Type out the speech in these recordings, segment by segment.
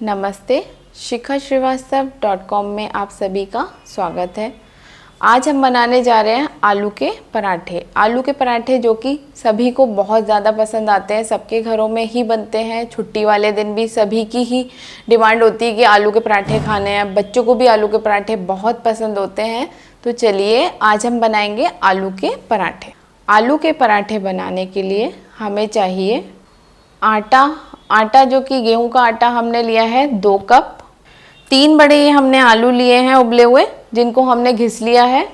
नमस्ते, शिखाश्रीवास्तव.com में आप सभी का स्वागत है। आज हम बनाने जा रहे हैं आलू के पराठे। आलू के पराठे जो कि सभी को बहुत ज़्यादा पसंद आते हैं, सबके घरों में ही बनते हैं। छुट्टी वाले दिन भी सभी की ही डिमांड होती है कि आलू के पराठे खाने हैं। बच्चों को भी आलू के पराठे बहुत पसंद होते हैं। तो चलिए आज हम बनाएंगे आलू के पराठे। आलू के पराठे बनाने के लिए हमें चाहिए आटा जो कि गेहूं का आटा हमने लिया है 2 कप। 3 बड़े ये हमने आलू लिए हैं उबले हुए, जिनको हमने घिस लिया है।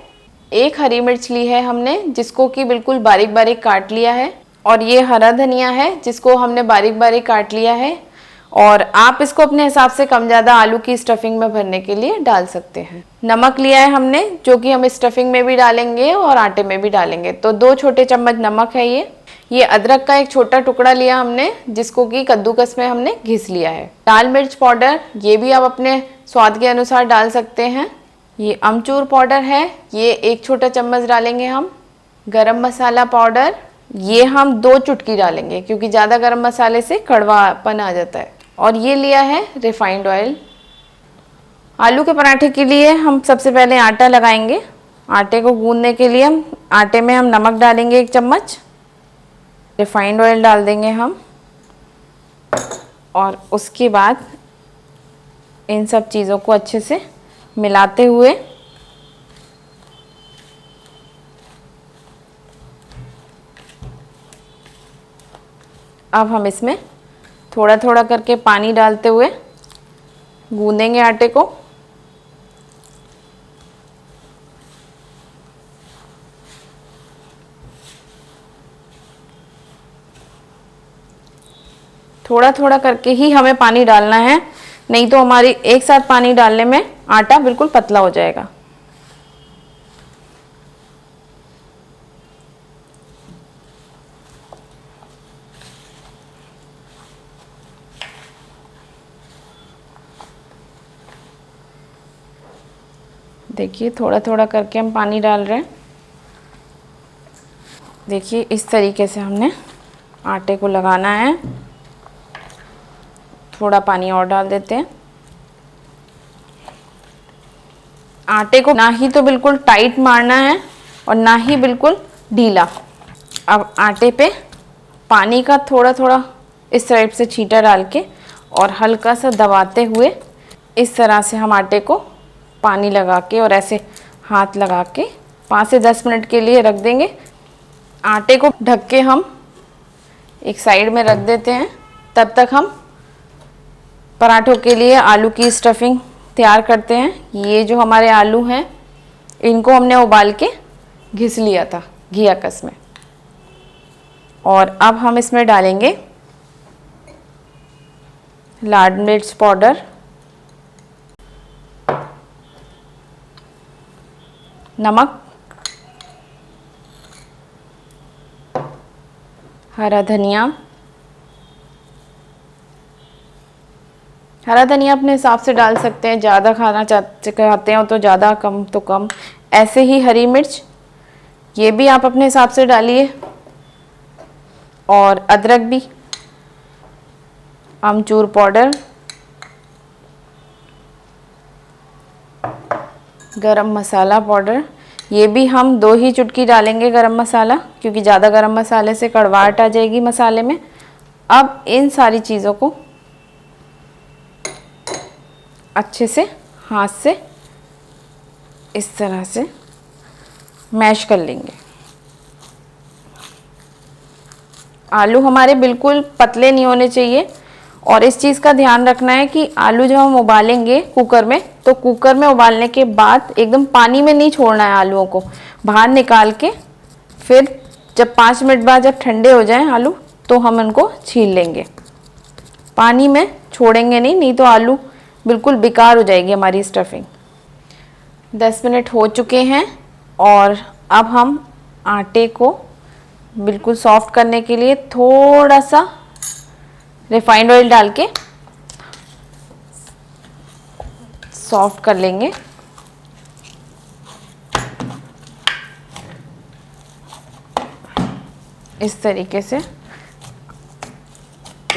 1 हरी मिर्च ली है हमने, जिसको कि बिल्कुल बारीक बारीक काट लिया है। और ये हरा धनिया है, जिसको हमने बारीक बारीक काट लिया है। और आप इसको अपने हिसाब से कम ज़्यादा आलू की स्टफिंग में भरने के लिए डाल सकते हैं। नमक लिया है हमने, जो कि हम स्टफिंग में भी डालेंगे और आटे में भी डालेंगे। तो 2 छोटे चम्मच नमक है ये अदरक का एक छोटा टुकड़ा लिया हमने, जिसको कि कद्दूकस में हमने घिस लिया है। लाल मिर्च पाउडर, ये भी आप अपने स्वाद के अनुसार डाल सकते हैं। ये अमचूर पाउडर है, ये 1 छोटा चम्मच डालेंगे हम। गरम मसाला पाउडर, ये हम 2 चुटकी डालेंगे, क्योंकि ज़्यादा गरम मसाले से कड़वापन आ जाता है। और ये लिया है रिफाइंड ऑयल। आलू के पराठे के लिए हम सबसे पहले आटा लगाएंगे। आटे को गूंदने के लिए आटे में हम नमक डालेंगे 1 चम्मच, रिफाइंड ऑयल डाल देंगे हम। और उसके बाद इन सब चीज़ों को अच्छे से मिलाते हुए अब हम इसमें थोड़ा थोड़ा करके पानी डालते हुए गूंदेंगे आटे को। थोड़ा थोड़ा करके ही हमें पानी डालना है, नहीं तो हमारी एक साथ पानी डालने में आटा बिल्कुल पतला हो जाएगा। देखिए थोड़ा थोड़ा करके हम पानी डाल रहे हैं। देखिए इस तरीके से हमने आटे को लगाना है। थोड़ा पानी और डाल देते हैं। आटे को ना ही तो बिल्कुल टाइट मारना है और ना ही बिल्कुल ढीला। अब आटे पे पानी का थोड़ा थोड़ा इस टाइप से छींटा डाल के और हल्का सा दबाते हुए इस तरह से हम आटे को पानी लगा के और ऐसे हाथ लगा के 5 से 10 मिनट के लिए रख देंगे। आटे को ढक के हम एक साइड में रख देते हैं। तब तक हम पराठों के लिए आलू की स्टफिंग तैयार करते हैं। ये जो हमारे आलू हैं, इनको हमने उबाल के घिस लिया था घिया कस में। और अब हम इसमें डालेंगे लाल मिर्च पाउडर, नमक, हरा धनिया। हरा धनिया अपने हिसाब से डाल सकते हैं, ज़्यादा खाना चाहते हो तो ज़्यादा, कम तो कम। ऐसे ही हरी मिर्च, ये भी आप अपने हिसाब से डालिए। और अदरक भी, अमचूर पाउडर, गरम मसाला पाउडर, ये भी हम 2 ही चुटकी डालेंगे गरम मसाला, क्योंकि ज़्यादा गरम मसाले से कड़वाहट आ जाएगी मसाले में। अब इन सारी चीज़ों को अच्छे से हाथ से इस तरह से मैश कर लेंगे। आलू हमारे बिल्कुल पतले नहीं होने चाहिए। और इस चीज़ का ध्यान रखना है कि आलू जब हम उबालेंगे कुकर में, तो कुकर में उबालने के बाद एकदम पानी में नहीं छोड़ना है। आलूओं को बाहर निकाल के फिर जब 5 मिनट बाद जब ठंडे हो जाएं आलू, तो हम उनको छील लेंगे। पानी में छोड़ेंगे नहीं तो आलू बिल्कुल बेकार हो जाएगी हमारी स्टफिंग। 10 मिनट हो चुके हैं और अब हम आटे को बिल्कुल सॉफ्ट करने के लिए थोड़ा सा रिफाइंड ऑयल डाल के सॉफ्ट कर लेंगे। इस तरीके से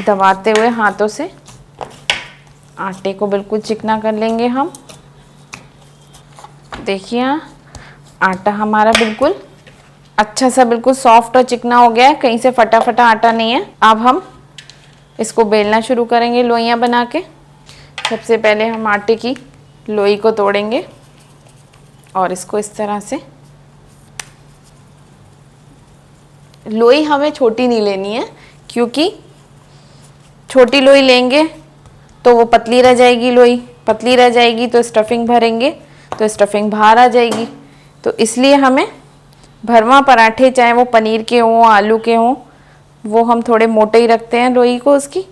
दबाते हुए हाथों से आटे को बिल्कुल चिकना कर लेंगे हम। देखिए आटा हमारा बिल्कुल अच्छा सा बिल्कुल सॉफ्ट और चिकना हो गया है, कहीं से फटा फटा आटा नहीं है। अब हम इसको बेलना शुरू करेंगे लोइयां बना के। सबसे पहले हम आटे की लोई को तोड़ेंगे और इसको इस तरह से, लोई हमें छोटी नहीं लेनी है क्योंकि छोटी लोई लेंगे तो वो पतली रह जाएगी, लोई पतली रह जाएगी तो स्टफिंग भरेंगे तो स्टफिंग बाहर आ जाएगी। तो इसलिए हमें भरवा पराठे चाहे वो पनीर के हों आलू के हों, वो हम थोड़े मोटे ही रखते हैं लोई को उसकी।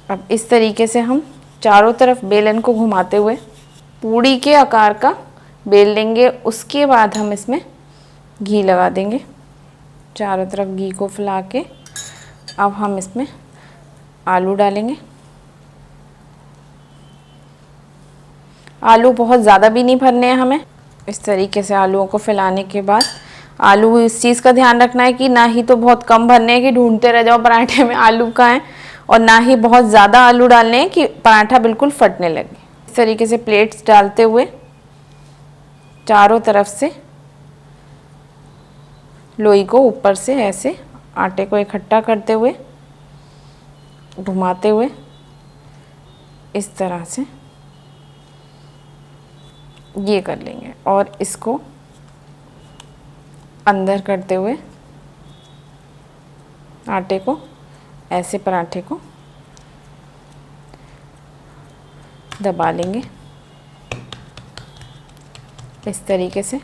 अब इस तरीके से हम चारों तरफ बेलन को घुमाते हुए पूड़ी के आकार का बेल लेंगे। उसके बाद हम इसमें घी लगा देंगे, चारों तरफ घी को फैला के। अब हम इसमें आलू डालेंगे। आलू बहुत ज़्यादा भी नहीं भरने हैं हमें। इस तरीके से आलूओं को फैलाने के बाद आलू, इस चीज़ का ध्यान रखना है कि ना ही तो बहुत कम भरने हैं कि ढूंढते रह जाओ पराठे में आलू कहाँ है, और ना ही बहुत ज़्यादा आलू डालने हैं कि पराठा बिल्कुल फटने लगे। इस तरीके से प्लेट्स डालते हुए चारों तरफ से लोई को ऊपर से ऐसे आटे को इकट्ठा करते हुए घुमाते हुए इस तरह से ये कर लेंगे और इसको अंदर करते हुए आटे को ऐसे पराठे को दबा लेंगे इस तरीके से।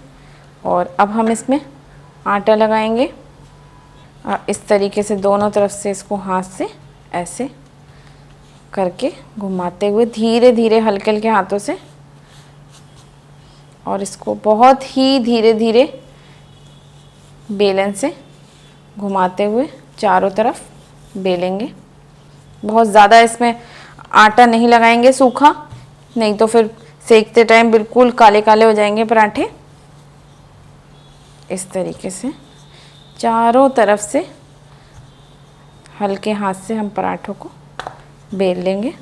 और अब हम इसमें आटा लगाएंगे और इस तरीके से दोनों तरफ से इसको हाथ से ऐसे करके घुमाते हुए धीरे धीरे हल्के हल्के हाथों से, और इसको बहुत ही धीरे धीरे बेलन से घुमाते हुए चारों तरफ बेलेंगे। बहुत ज़्यादा इसमें आटा नहीं लगाएंगे सूखा, नहीं तो फिर सेकते टाइम बिल्कुल काले काले हो जाएंगे पराठे। इस तरीके से चारों तरफ से हल्के हाथ से हम पराठों को बेल लेंगे।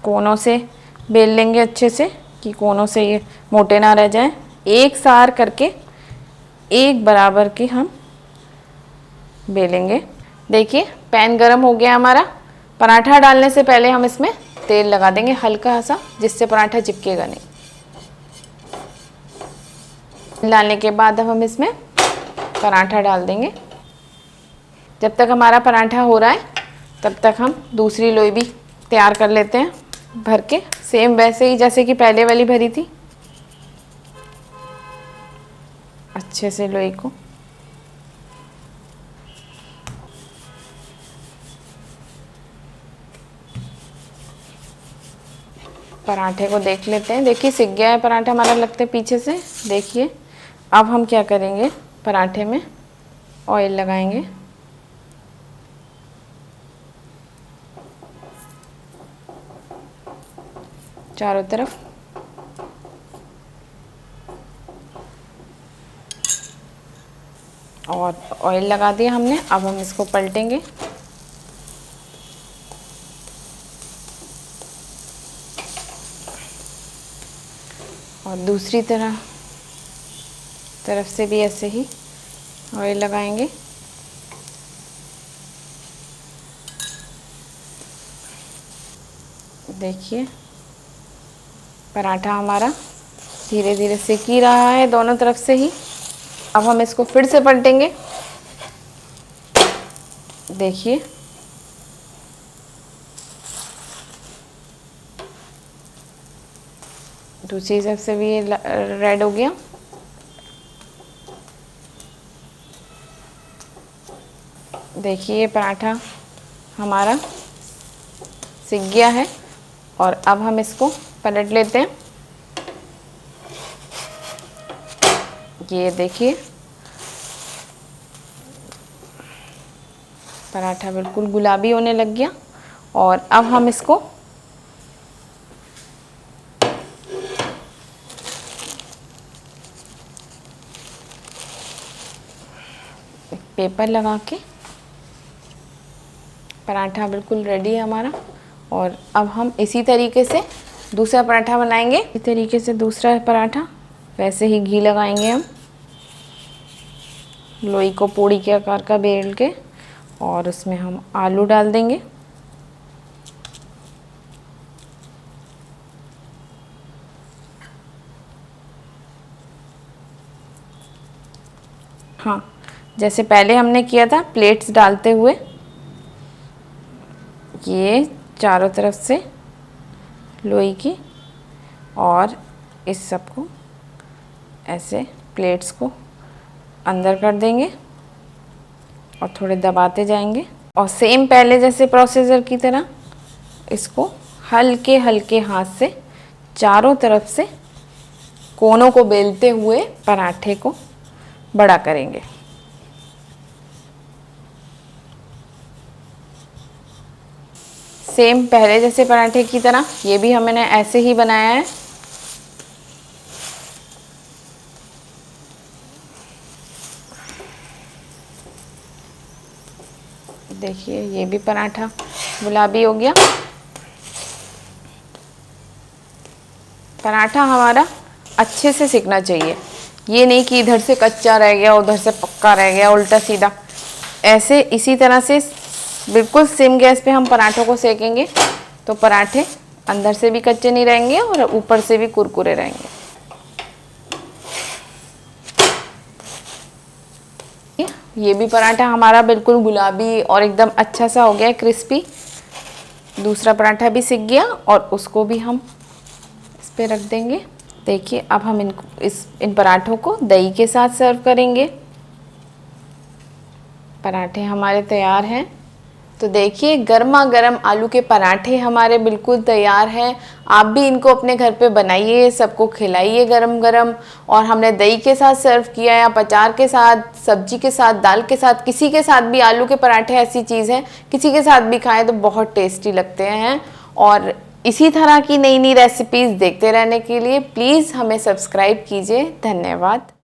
कोनों से बेल लेंगे अच्छे से कि कोनों से ये मोटे ना रह जाएं। एक सार करके एक बराबर के हम बेलेंगे। देखिए पैन गरम हो गया हमारा। पराठा डालने से पहले हम इसमें तेल लगा देंगे हल्का सा, जिससे पराठा चिपकेगा नहीं। डालने के बाद अब हम इसमें पराठा डाल देंगे। जब तक हमारा पराठा हो रहा है तब तक हम दूसरी लोई भी तैयार कर लेते हैं भर के, सेम वैसे ही जैसे कि पहले वाली भरी थी। अच्छे से लोई को पराठे को देख लेते हैं। देखिए सिक गया है पराठा हमारा, लगता है पीछे से। देखिए अब हम क्या करेंगे, पराठे में ऑयल लगाएंगे। चारों तरफ और ऑयल लगा दिया हमने। अब हम इसको पलटेंगे। और दूसरी तरफ से भी ऐसे ही ऑयल लगाएंगे। देखिए पराठा हमारा धीरे धीरे सिक ही रहा है दोनों तरफ से ही। अब हम इसको फिर से पलटेंगे। देखिए दूसरी तरफ से भी ये रेड हो गया। देखिए पराठा हमारा सिक गया है और अब हम इसको पलट लेते हैं। ये देखिए पराठा बिल्कुल गुलाबी होने लग गया। और अब हम इसको पेपर लगा के पराठा बिल्कुल रेडी है हमारा। और अब हम इसी तरीके से दूसरा पराठा बनाएंगे। इसी तरीके से दूसरा पराठा वैसे ही घी लगाएंगे हम, लोई को पूड़ी के आकार का बेल के, और उसमें हम आलू डाल देंगे। हाँ, जैसे पहले हमने किया था प्लेट्स डालते हुए, ये चारों तरफ से लोई की, और इस सब को ऐसे प्लेट्स को अंदर कर देंगे और थोड़े दबाते जाएंगे। और सेम पहले जैसे प्रोसीजर की तरह इसको हल्के हल्के हाथ से चारों तरफ से कोनों को बेलते हुए पराठे को बड़ा करेंगे। सेम पहले जैसे पराठे की तरह ये भी हमने ऐसे ही बनाया है। देखिए ये भी पराठा गुलाबी हो गया। पराठा हमारा अच्छे से सिकना चाहिए, ये नहीं कि इधर से कच्चा रह गया उधर से पक्का रह गया उल्टा सीधा। ऐसे इसी तरह से बिल्कुल सिम गैस पे हम पराठों को सेकेंगे तो पराठे अंदर से भी कच्चे नहीं रहेंगे और ऊपर से भी कुरकुरे रहेंगे। ये भी पराठा हमारा बिल्कुल गुलाबी और एकदम अच्छा सा हो गया, क्रिस्पी। दूसरा पराठा भी सिक गया और उसको भी हम इस पे रख देंगे। देखिए अब हम इन पराठों को दही के साथ सर्व करेंगे। पराठे हमारे तैयार हैं। तो देखिए गर्मा गर्म आलू के पराठे हमारे बिल्कुल तैयार हैं। आप भी इनको अपने घर पे बनाइए, सबको खिलाइए गरम गरम। और हमने दही के साथ सर्व किया है, अचार के साथ, सब्जी के साथ, दाल के साथ, किसी के साथ भी। आलू के पराठे ऐसी चीज़ है किसी के साथ भी खाएं तो बहुत टेस्टी लगते हैं। और इसी तरह की नई नई रेसिपीज़ देखते रहने के लिए प्लीज़ हमें सब्सक्राइब कीजिए। धन्यवाद।